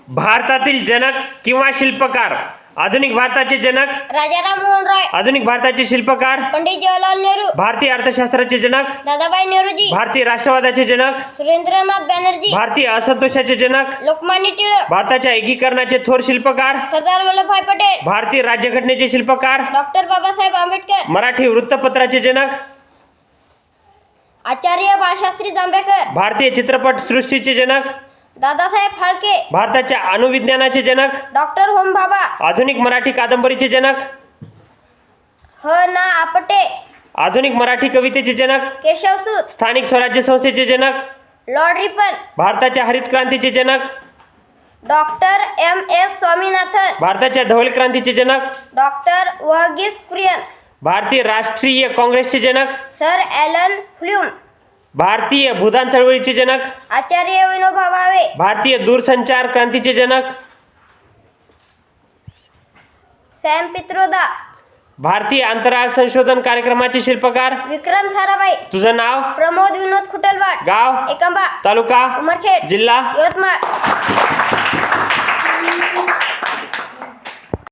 भारतातील जनक किंवा शिल्पकार. आधुनिक भारताचे जनक राजाराम मोहन राय, आधुनिक भारताचे शिल्पकार. पंडित जवाहरलाल नेहरू, भारतीय अर्थशास्त्राचे जनक दादाभाई नेहरूजी, भारतीय राष्ट्रवादाचे जनक. सुरेंद्रनाथ बॅनर्जी, भारतीय असंतोषाचे जनक लोकमान्य टिळक, भारताच्या एकीकरणाचे थोर शिल्पकार. सरदार वल्लभभाई पटेल, भारतीय राज्यघटनेचे शिल्पकार. डॉक्टर बाबासाहेब आंबेडकर, मराठी वृत्तपत्राचे जनक आचार्य बाळशास्त्री जांभेकर, भारतीय चित्रपट सृष्टीचे जनक दादासाहेब फाळके, भारताच्या अणुविज्ञानाचे जनक डॉक्टर होम भाभा, आधुनिक मराठी कादंबरीचे जनक ह ना आपटे, आधुनिक मराठी कवितेचे जनक केशवसूत, स्थानिक स्वराज्य संस्थेचे जनक लॉर्ड रिपन, भारताच्या हरित क्रांतीचे जनक डॉक्टर एम एस स्वामीनाथन, भारताच्या धवल क्रांतीचे जनक डॉक्टर वर्गीस कुरियन, भारतीय राष्ट्रीय काँग्रेसचे जनक सर ॲलन फ्ल्यूम, भारतीय भूदान चळवळीचे जनक आचार्य विनोबा भावे, भारतीय दूरसंचार क्रांतीचे जनक सॅम पित्रोदा, भारतीय अंतराळ संशोधन कार्यक्रमाचे शिल्पकार. विक्रम साराभाई, तुझं नाव, प्रमोद विनोद खुटलवाड, गाव, एकंबा, तालुका, उमरखेड, जिल्हा. यवतमाळ.